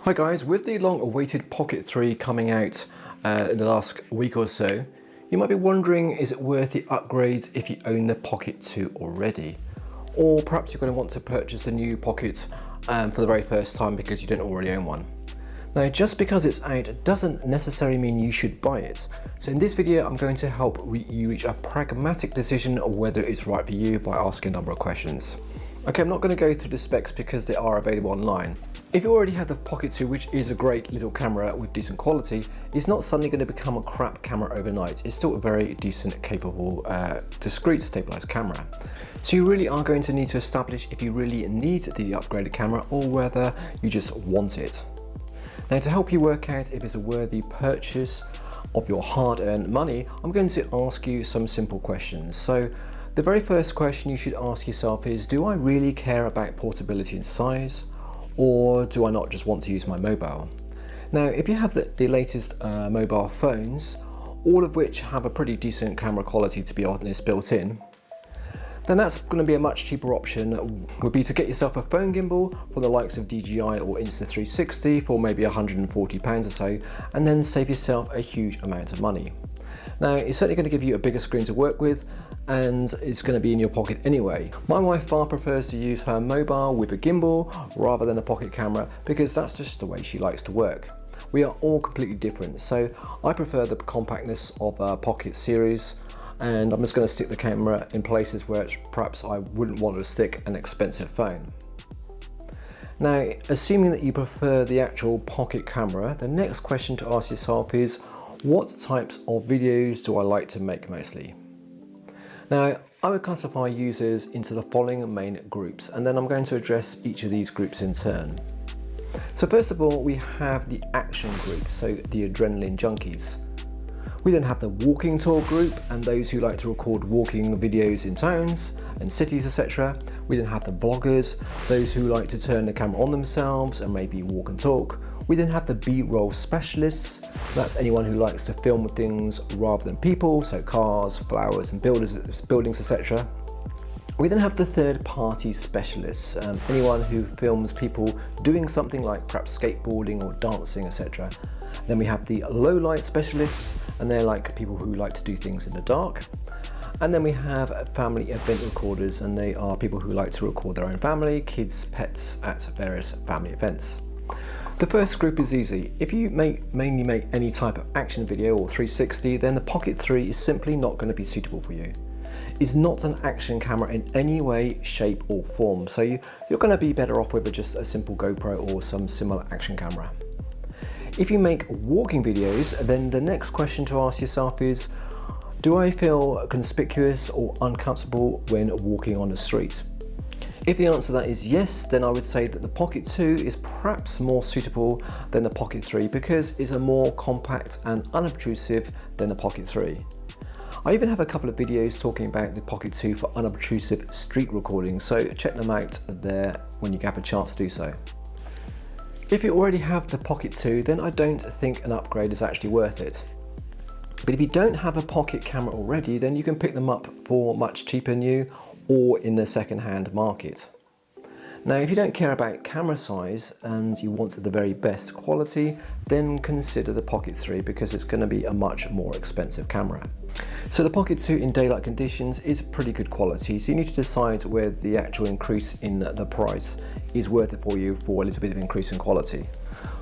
Hi guys, with the long-awaited Pocket 3 coming out in the last week or so, you might be wondering, is it worth the upgrades if you own the Pocket 2 already? Or perhaps you're going to want to purchase a new Pocket for the very first time because you don't already own one. Now, just because it's out doesn't necessarily mean you should buy it. So in this video, I'm going to help you reach a pragmatic decision of whether it's right for you by asking a number of questions. Okay, I'm not going to go through the specs because they are available online. If you already have the Pocket 2, which is a great little camera with decent quality, it's not suddenly going to become a crap camera overnight. It's still a very decent, capable, discreet stabilized camera. So you really are going to need to establish if you really need the upgraded camera or whether you just want it. Now, to help you work out if it's a worthy purchase of your hard-earned money, I'm going to ask you some simple questions. So the very first question you should ask yourself is, do I really care about portability and size? Or do I not just want to use my mobile? Now, if you have the latest mobile phones, all of which have a pretty decent camera quality, to be honest, built in, then that's going to be a much cheaper option. Would be to get yourself a phone gimbal for the likes of DJI or Insta360 for maybe £140 or so, and then save yourself a huge amount of money. Now, it's certainly going to give you a bigger screen to work with, and it's going to be in your pocket anyway. My wife far prefers to use her mobile with a gimbal rather than a pocket camera because that's just the way she likes to work. We are all completely different, so I prefer the compactness of a Pocket series, and I'm just going to stick the camera in places where perhaps I wouldn't want to stick an expensive phone. Now, assuming that you prefer the actual Pocket camera, the next question to ask yourself is, what types of videos do I like to make mostly? Now, I would classify users into the following main groups, and then I'm going to address each of these groups in turn. So first of all, we have the action group, so the adrenaline junkies. We then have the walking tour group, and those who like to record walking videos in towns and cities, etc. We then have the bloggers, those who like to turn the camera on themselves and maybe walk and talk. We then have the B-roll specialists. That's anyone who likes to film things rather than people, so cars, flowers and buildings, etc. We then have the third-party specialists, anyone who films people doing something like perhaps skateboarding or dancing, etc. Then we have the low-light specialists, and they're like people who like to do things in the dark. And then we have family event recorders, and they are people who like to record their own family, kids, pets at various family events. The first group is easy. If you mainly make any type of action video or 360, then the Pocket 3 is simply not going to be suitable for you. It's not an action camera in any way, shape or form, so you're going to be better off with just a simple GoPro or some similar action camera. If you make walking videos, then the next question to ask yourself is, do I feel conspicuous or uncomfortable when walking on the street? If the answer to that is yes, then I would say that the Pocket 2 is perhaps more suitable than the Pocket 3 because it's a more compact and unobtrusive than the Pocket 3. I even have a couple of videos talking about the Pocket 2 for unobtrusive street recording, so check them out there when you have a chance to do so. If you already have the Pocket 2, then I don't think an upgrade is actually worth it. But if you don't have a Pocket camera already, then you can pick them up for much cheaper new or in the second-hand market. Now, if you don't care about camera size and you want the very best quality, then consider the Pocket 3 because it's going to be a much more expensive camera. So the Pocket 2 in daylight conditions is pretty good quality, so you need to decide where the actual increase in the price is worth it for you for a little bit of increase in quality.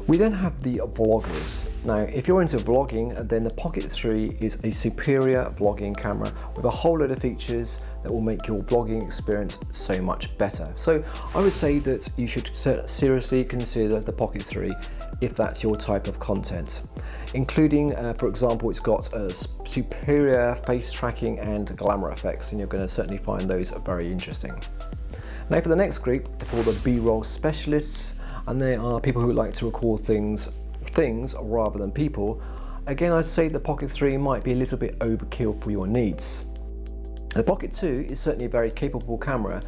We then have the vloggers. Now, if you're into vlogging, then the Pocket 3 is a superior vlogging camera with a whole load of features that will make your vlogging experience so much better. So I would say that you should seriously consider the Pocket 3 if that's your type of content, including, for example, it's got superior face tracking and glamour effects, and you're going to certainly find those very interesting. Now for the next group, for the B-roll specialists, and they are people who like to record things rather than people. Again, I'd say the Pocket 3 might be a little bit overkill for your needs. The Pocket 2 is certainly a very capable camera,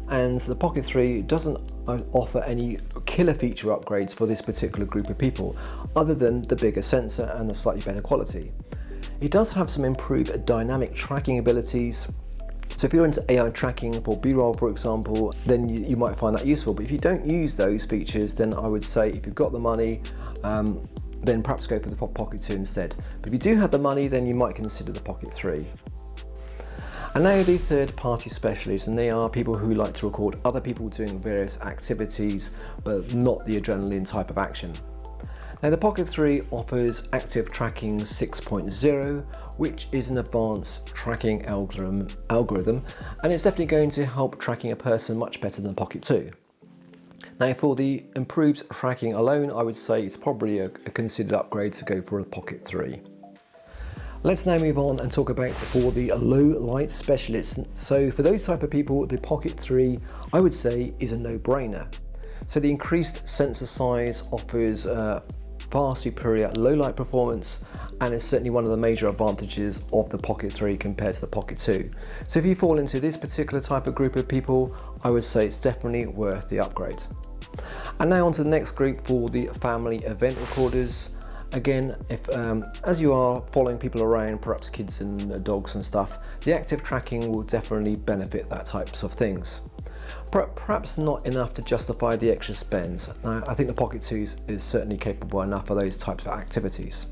and the Pocket 3 doesn't offer any killer feature upgrades for this particular group of people, other than the bigger sensor and the slightly better quality. It does have some improved dynamic tracking abilities, So if you're into AI tracking for B-roll, for example, then you might find that useful. But if you don't use those features, then I would say if you've got the money, then perhaps go for the Pocket 2 instead. But if you do have the money, then you might consider the Pocket 3. And now the third-party specialists, and they are people who like to record other people doing various activities, but not the adrenaline type of action. Now the Pocket 3 offers Active Tracking 6.0, which is an advanced tracking algorithm, and it's definitely going to help tracking a person much better than the Pocket 2. Now for the improved tracking alone, I would say it's probably a considered upgrade to go for a Pocket 3. Let's now move on and talk about for the low light specialists. So for those type of people, the Pocket 3, I would say, is a no-brainer. So the increased sensor size offers far superior low light performance, and is certainly one of the major advantages of the Pocket 3 compared to the Pocket 2. So if you fall into this particular type of group of people, I would say it's definitely worth the upgrade. And now on to the next group for the family event recorders. Again, if as you are following people around, perhaps kids and dogs and stuff, the active tracking will definitely benefit that types of things. Perhaps not enough to justify the extra spend. Now, I think the Pocket 2 is certainly capable enough for those types of activities.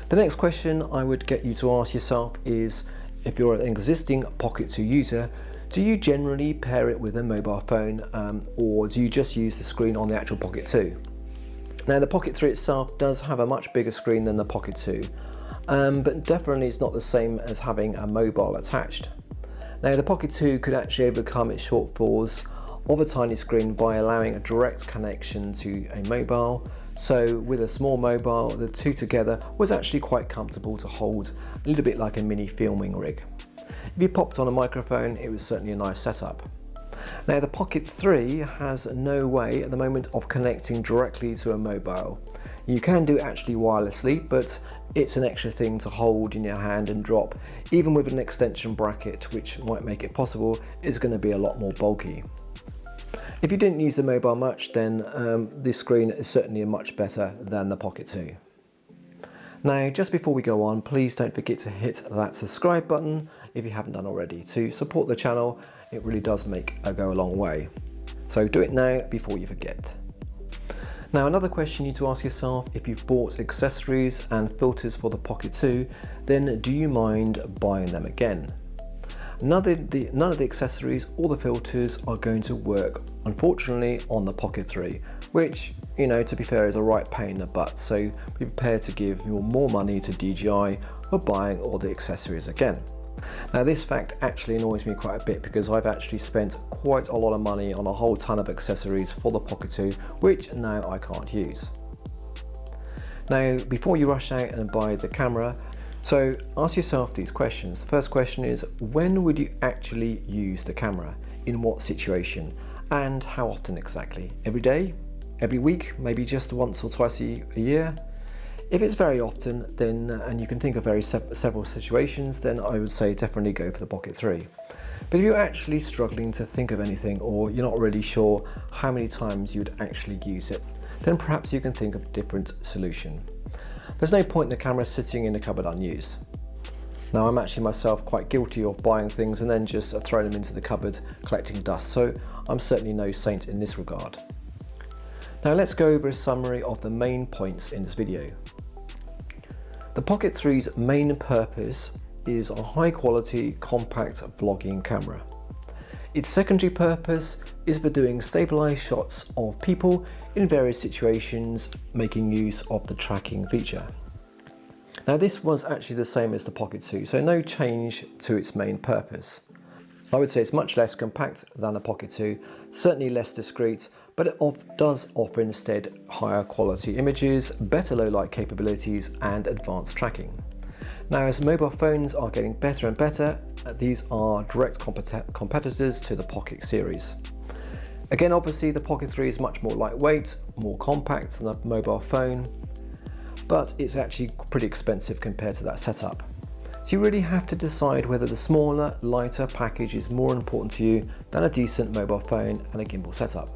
The next question I would get you to ask yourself is, if you're an existing Pocket 2 user, do you generally pair it with a mobile phone, or do you just use the screen on the actual Pocket 2? Now the Pocket 3 itself does have a much bigger screen than the Pocket 2, but definitely it's not the same as having a mobile attached. Now the Pocket 2 could actually overcome its shortfalls of a tiny screen by allowing a direct connection to a mobile. So with a small mobile, the two together was actually quite comfortable to hold, a little bit like a mini filming rig. If you popped on a microphone, it was certainly a nice setup. Now the Pocket 3 has no way at the moment of connecting directly to a mobile. You can do it actually wirelessly, but it's an extra thing to hold in your hand and drop. Even with an extension bracket, which might make it possible, it's going to be a lot more bulky. If you didn't use the mobile much, then this screen is certainly much better than the Pocket 2. Now, just before we go on, please don't forget to hit that subscribe button if you haven't done already to support the channel. It really does go a long way. So do it now before you forget. Now, another question you need to ask yourself: if you've bought accessories and filters for the Pocket 2, then do you mind buying them again? None of the accessories or the filters are going to work, unfortunately, on the Pocket 3, which, you know, to be fair, is a right pain in the butt. So be prepared to give more money to DJI for buying all the accessories again. Now this fact actually annoys me quite a bit, because I've actually spent quite a lot of money on a whole ton of accessories for the Pocket 2, which now I can't use. Now, before you rush out and buy the camera, so ask yourself these questions. The first question is, when would you actually use the camera? In what situation? And how often exactly? Every day? Every week? Maybe just once or twice a year? If it's very often, then and you can think of several situations, then I would say definitely go for the Pocket 3. But if you're actually struggling to think of anything, or you're not really sure how many times you'd actually use it, then perhaps you can think of a different solution. There's no point in the camera sitting in the cupboard unused. Now, I'm actually myself quite guilty of buying things and then just throwing them into the cupboard, collecting dust, so I'm certainly no saint in this regard. Now let's go over a summary of the main points in this video. The Pocket 3's main purpose is a high quality compact vlogging camera. Its secondary purpose is for doing stabilized shots of people in various situations, making use of the tracking feature. Now this was actually the same as the Pocket 2, so no change to its main purpose. I would say it's much less compact than the Pocket 2, certainly less discreet, but it does offer instead higher quality images, better low light capabilities and advanced tracking. Now, as mobile phones are getting better and better, these are direct competitors to the Pocket series. Again, obviously the Pocket 3 is much more lightweight, more compact than a mobile phone, but it's actually pretty expensive compared to that setup. So you really have to decide whether the smaller, lighter package is more important to you than a decent mobile phone and a gimbal setup.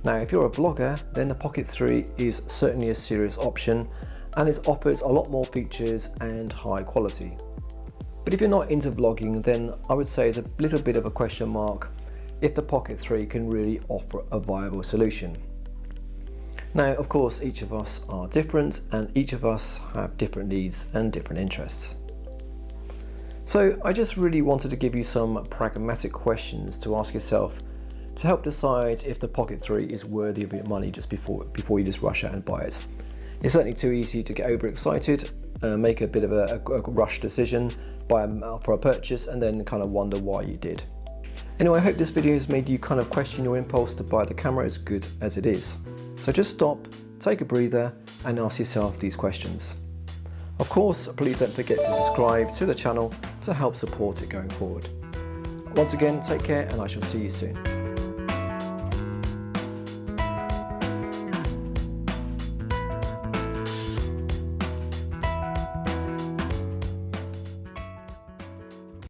Now, if you're a vlogger, then the Pocket 3 is certainly a serious option, and it offers a lot more features and high quality. But if you're not into vlogging, then I would say it's a little bit of a question mark if the Pocket 3 can really offer a viable solution. Now, of course, each of us are different and each of us have different needs and different interests. So I just really wanted to give you some pragmatic questions to ask yourself to help decide if the Pocket 3 is worthy of your money just before you just rush out and buy it. It's certainly too easy to get overexcited, make a bit of a rush decision, buy for a purchase and then kind of wonder why you did. Anyway, I hope this video has made you kind of question your impulse to buy the camera as good as it is. So just stop, take a breather and ask yourself these questions. Of course, please don't forget to subscribe to the channel to help support it going forward. Once again, take care and I shall see you soon.